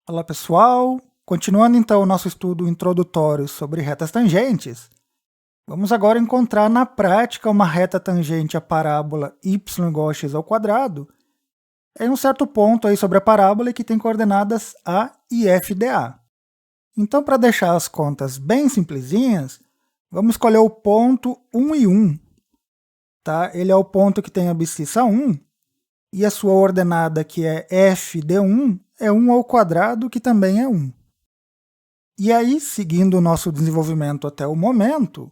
Olá pessoal, continuando então o nosso estudo introdutório sobre retas tangentes, vamos agora encontrar na prática uma reta tangente à parábola y igual a x ao quadrado em um certo ponto aí sobre a parábola que tem coordenadas a e f de a. Então, para deixar as contas bem simplesinhas, vamos escolher o ponto 1 e 1. Tá? Ele é o ponto que tem a abscissa 1, e a sua ordenada, que é f de 1, é 1 ao quadrado, que também é 1. E aí, seguindo o nosso desenvolvimento até o momento,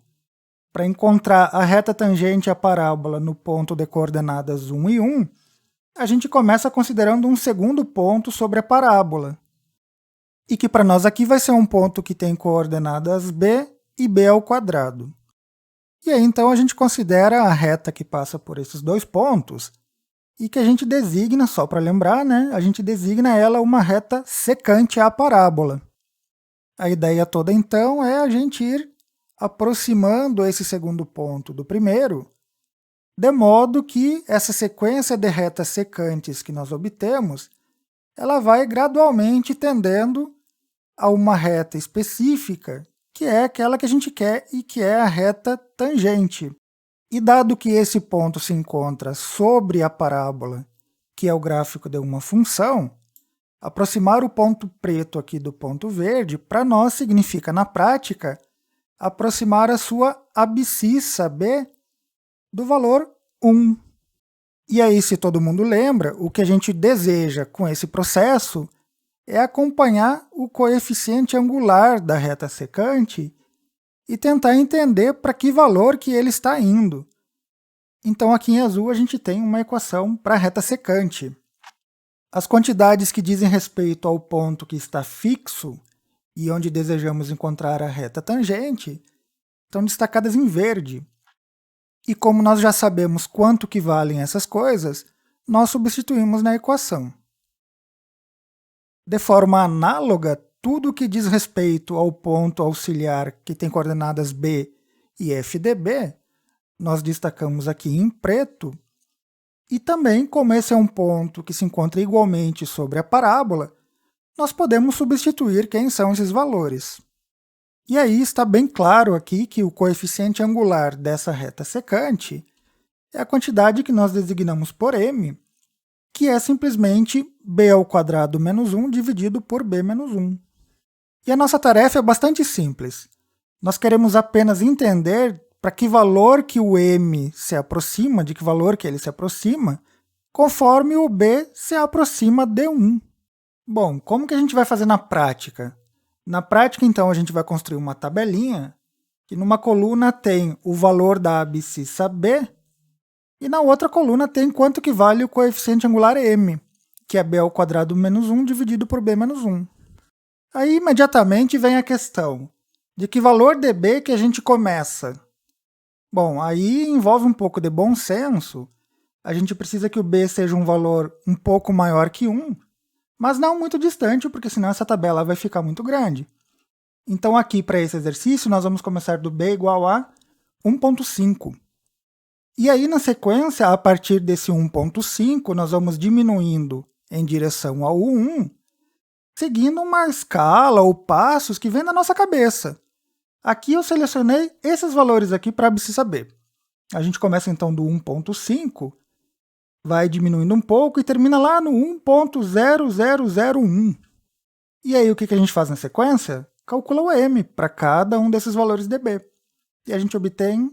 para encontrar a reta tangente à parábola no ponto de coordenadas 1 e 1, a gente começa considerando um segundo ponto sobre a parábola, e que para nós aqui vai ser um ponto que tem coordenadas b e b ao quadrado. E aí, então, a gente considera a reta que passa por esses dois pontos, e que a gente designa, só para lembrar, né, a gente designa ela uma reta secante à parábola. A ideia toda, então, é a gente ir aproximando esse segundo ponto do primeiro, de modo que essa sequência de retas secantes que nós obtemos, ela vai gradualmente tendendo a uma reta específica, que é aquela que a gente quer e que é a reta tangente. E dado que esse ponto se encontra sobre a parábola, que é o gráfico de uma função, aproximar o ponto preto aqui do ponto verde, para nós significa, na prática, aproximar a sua abscissa b do valor 1. E aí, se todo mundo lembra, o que a gente deseja com esse processo é acompanhar o coeficiente angular da reta secante e tentar entender para que valor que ele está indo. Então, aqui em azul, a gente tem uma equação para a reta secante. As quantidades que dizem respeito ao ponto que está fixo e onde desejamos encontrar a reta tangente estão destacadas em verde. E como nós já sabemos quanto que valem essas coisas, nós substituímos na equação. De forma análoga, tudo que diz respeito ao ponto auxiliar que tem coordenadas b e f de b, nós destacamos aqui em preto. E também, como esse é um ponto que se encontra igualmente sobre a parábola, nós podemos substituir quem são esses valores. E aí está bem claro aqui que o coeficiente angular dessa reta secante é a quantidade que nós designamos por m, que é simplesmente b ao quadrado menos 1 dividido por b menos 1. E a nossa tarefa é bastante simples. Nós queremos apenas entender para que valor que o m se aproxima, de que valor que ele se aproxima, conforme o b se aproxima de 1. Bom, como que a gente vai fazer na prática? Na prática, então, a gente vai construir uma tabelinha que numa coluna tem o valor da abscissa b e na outra coluna tem quanto que vale o coeficiente angular m, que é b ao quadrado menos 1 dividido por b menos 1. Aí, imediatamente, vem a questão de que valor de b que a gente começa. Bom, aí envolve um pouco de bom senso. A gente precisa que o b seja um valor um pouco maior que 1, mas não muito distante, porque senão essa tabela vai ficar muito grande. Então, aqui, para esse exercício, nós vamos começar do b igual a 1,5. E aí, na sequência, a partir desse 1,5, nós vamos diminuindo em direção ao 1, seguindo uma escala ou passos que vem da nossa cabeça. Aqui eu selecionei esses valores aqui para a abscissa b. A gente começa, então, do 1,5, vai diminuindo um pouco e termina lá no 1,0001. E aí, o que a gente faz na sequência? Calcula o m para cada um desses valores de b. E a gente obtém,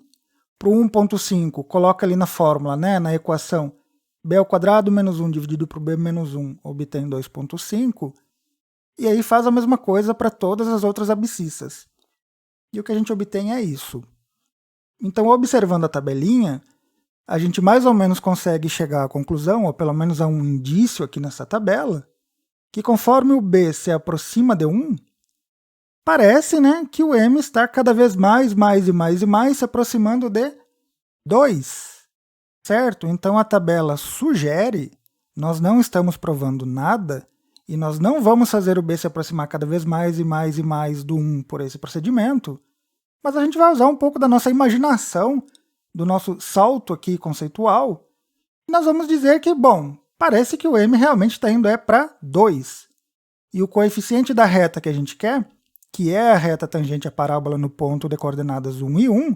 para o 1,5, coloca ali na fórmula, né, na equação, b ao quadrado menos 1 dividido por b menos 1, obtém 2,5. E aí faz a mesma coisa para todas as outras abscissas. E o que a gente obtém é isso. Então, observando a tabelinha, a gente mais ou menos consegue chegar à conclusão, ou pelo menos a um indício aqui nessa tabela, que conforme o b se aproxima de 1, parece, né, que o m está cada vez mais se aproximando de 2. Certo? Então, a tabela sugere, nós não estamos provando nada, e nós não vamos fazer o b se aproximar cada vez mais do 1 por esse procedimento, mas a gente vai usar um pouco da nossa imaginação, do nosso salto aqui conceitual, e nós vamos dizer que, bom, parece que o m realmente está indo para 2. E o coeficiente da reta que a gente quer, que é a reta tangente à parábola no ponto de coordenadas 1 e 1,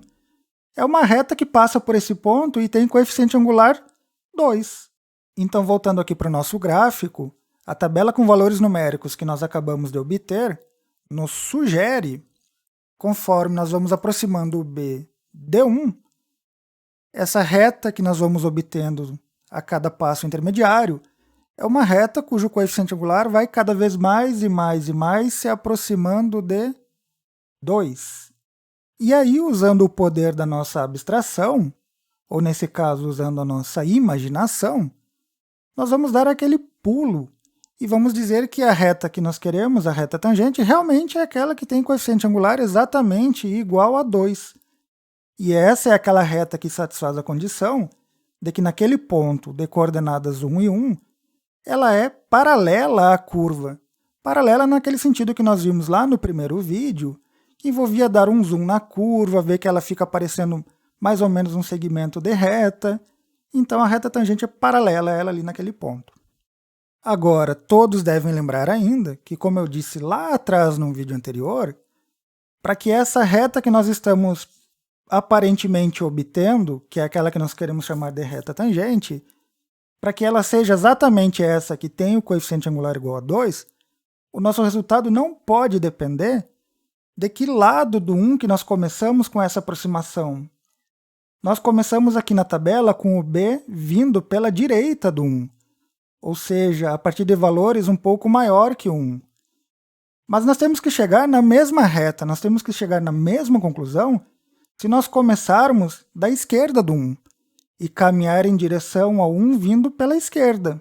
é uma reta que passa por esse ponto e tem coeficiente angular 2. Então, voltando aqui para o nosso gráfico, a tabela com valores numéricos que nós acabamos de obter nos sugere, conforme nós vamos aproximando o B de 1, essa reta que nós vamos obtendo a cada passo intermediário é uma reta cujo coeficiente angular vai cada vez mais e mais e mais se aproximando de 2. E aí, usando o poder da nossa abstração, ou nesse caso usando a nossa imaginação, nós vamos dar aquele pulo e vamos dizer que a reta que nós queremos, a reta tangente, realmente é aquela que tem coeficiente angular exatamente igual a 2. E essa é aquela reta que satisfaz a condição de que naquele ponto de coordenadas 1 e 1, ela é paralela à curva. Paralela naquele sentido que nós vimos lá no primeiro vídeo, que envolvia dar um zoom na curva, ver que ela fica aparecendo mais ou menos um segmento de reta. Então a reta tangente é paralela a ela ali naquele ponto. Agora, todos devem lembrar ainda que, como eu disse lá atrás num vídeo anterior, para que essa reta que nós estamos aparentemente obtendo, que é aquela que nós queremos chamar de reta tangente, para que ela seja exatamente essa que tem o coeficiente angular igual a 2, o nosso resultado não pode depender de que lado do 1 que nós começamos com essa aproximação. Nós começamos aqui na tabela com o B vindo pela direita do 1, ou seja, a partir de valores um pouco maior que 1. Mas nós temos que chegar na mesma reta, nós temos que chegar na mesma conclusão se nós começarmos da esquerda do 1 e caminhar em direção ao 1 vindo pela esquerda.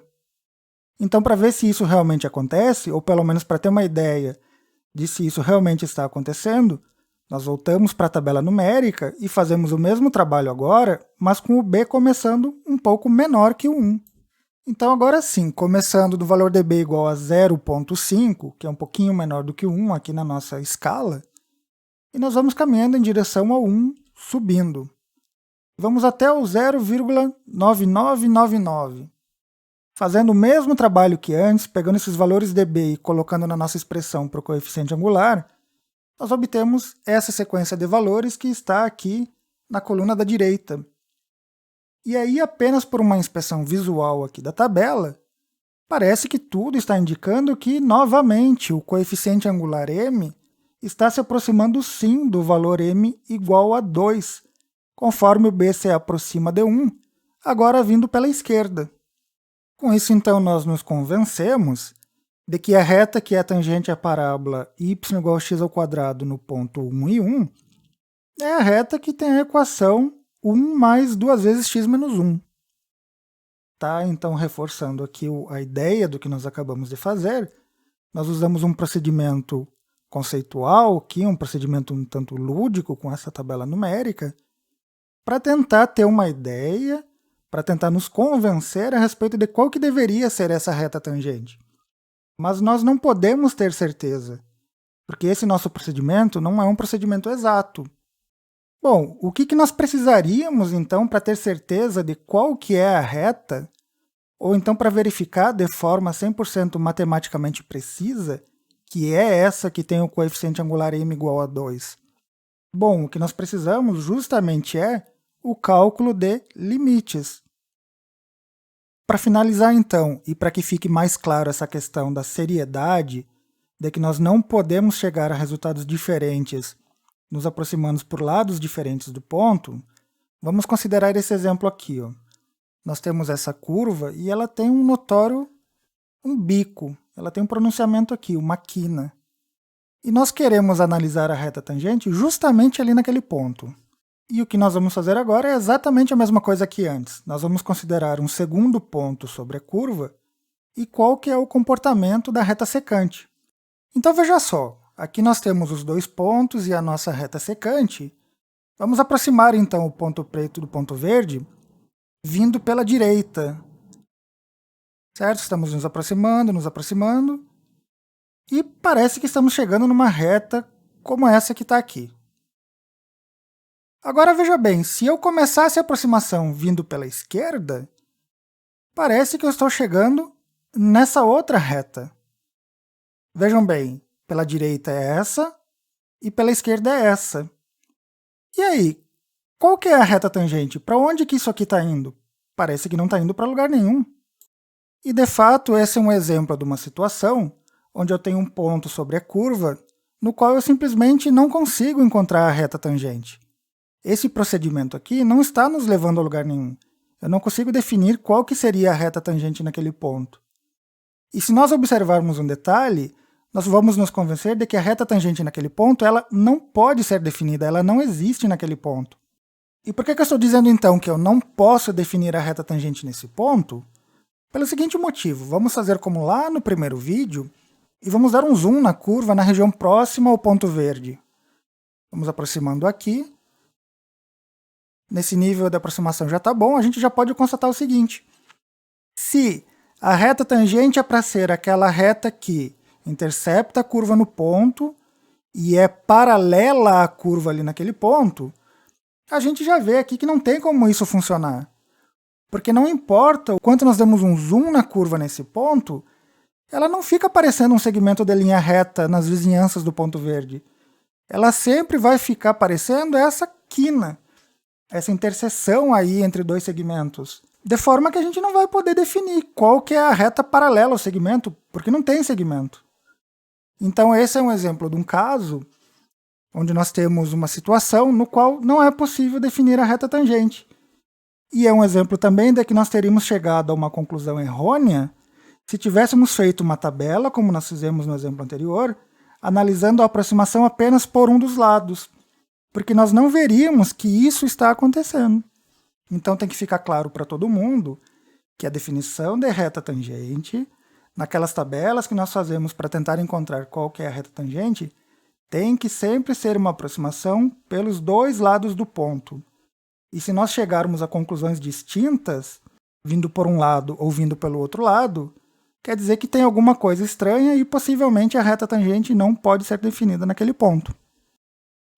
Então, para ver se isso realmente acontece, ou pelo menos para ter uma ideia de se isso realmente está acontecendo, nós voltamos para a tabela numérica e fazemos o mesmo trabalho agora, mas com o B começando um pouco menor que o 1. Então, agora sim, começando do valor de B igual a 0,5, que é um pouquinho menor do que o 1 aqui na nossa escala, e nós vamos caminhando em direção ao 1, subindo. Vamos até o 0,9999. Fazendo o mesmo trabalho que antes, pegando esses valores de B e colocando na nossa expressão para o coeficiente angular, nós obtemos essa sequência de valores que está aqui na coluna da direita. E aí, apenas por uma inspeção visual aqui da tabela, parece que tudo está indicando que, novamente, o coeficiente angular m está se aproximando sim do valor m igual a 2, conforme o B se aproxima de 1, agora vindo pela esquerda. Com isso, então, nós nos convencemos de que a reta que é tangente à parábola y igual a x ao quadrado no ponto 1 e 1 é a reta que tem a equação 1 mais 2 vezes x menos 1. Tá? Então, reforçando aqui a ideia do que nós acabamos de fazer, nós usamos um procedimento conceitual, aqui, um procedimento um tanto lúdico com essa tabela numérica, para tentar ter uma ideia, para tentar nos convencer a respeito de qual que deveria ser essa reta tangente. Mas nós não podemos ter certeza, porque esse nosso procedimento não é um procedimento exato. Bom, o que nós precisaríamos, então, para ter certeza de qual que é a reta, ou então para verificar de forma 100% matematicamente precisa, que é essa que tem o coeficiente angular m igual a 2? Bom, o que nós precisamos justamente é o cálculo de limites. Para finalizar, então, e para que fique mais claro essa questão da seriedade, de que nós não podemos chegar a resultados diferentes nos aproximando por lados diferentes do ponto, vamos considerar esse exemplo aqui. Ó. Nós temos essa curva e ela tem um notório, um bico, ela tem um pronunciamento aqui, uma quina. E nós queremos analisar a reta tangente justamente ali naquele ponto. E o que nós vamos fazer agora é exatamente a mesma coisa que antes. Nós vamos considerar um segundo ponto sobre a curva e qual que é o comportamento da reta secante. Então veja só, aqui nós temos os dois pontos e a nossa reta secante. Vamos aproximar então o ponto preto do ponto verde vindo pela direita. Certo? Estamos nos aproximando, e parece que estamos chegando numa reta como essa que está aqui. Agora veja bem, se eu começasse a aproximação vindo pela esquerda, parece que eu estou chegando nessa outra reta. Vejam bem, pela direita é essa e pela esquerda é essa. E aí, qual que é a reta tangente? Para onde que isso aqui está indo? Parece que não está indo para lugar nenhum. E, de fato, esse é um exemplo de uma situação onde eu tenho um ponto sobre a curva no qual eu simplesmente não consigo encontrar a reta tangente. Esse procedimento aqui não está nos levando a lugar nenhum. Eu não consigo definir qual que seria a reta tangente naquele ponto. E se nós observarmos um detalhe, nós vamos nos convencer de que a reta tangente naquele ponto ela não pode ser definida, ela não existe naquele ponto. E por que eu estou dizendo então que eu não posso definir a reta tangente nesse ponto? Pelo seguinte motivo, vamos fazer como lá no primeiro vídeo e vamos dar um zoom na curva na região próxima ao ponto verde. Vamos aproximando aqui. Nesse nível de aproximação já está bom, a gente já pode constatar o seguinte. Se a reta tangente é para ser aquela reta que intercepta a curva no ponto e é paralela à curva ali naquele ponto, a gente já vê aqui que não tem como isso funcionar. Porque não importa o quanto nós demos um zoom na curva nesse ponto, ela não fica aparecendo um segmento de linha reta nas vizinhanças do ponto verde. Ela sempre vai ficar aparecendo essa quina, essa interseção aí entre dois segmentos. De forma que a gente não vai poder definir qual que é a reta paralela ao segmento, porque não tem segmento. Então esse é um exemplo de um caso onde nós temos uma situação no qual não é possível definir a reta tangente. E é um exemplo também de que nós teríamos chegado a uma conclusão errônea se tivéssemos feito uma tabela, como nós fizemos no exemplo anterior, analisando a aproximação apenas por um dos lados, porque nós não veríamos que isso está acontecendo. Então tem que ficar claro para todo mundo que a definição de reta tangente, naquelas tabelas que nós fazemos para tentar encontrar qual que é a reta tangente, tem que sempre ser uma aproximação pelos dois lados do ponto. E se nós chegarmos a conclusões distintas, vindo por um lado ou vindo pelo outro lado, quer dizer que tem alguma coisa estranha e possivelmente a reta tangente não pode ser definida naquele ponto.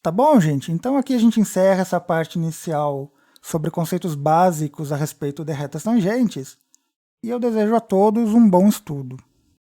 Tá bom, gente? Então aqui a gente encerra essa parte inicial sobre conceitos básicos a respeito de retas tangentes, e eu desejo a todos um bom estudo.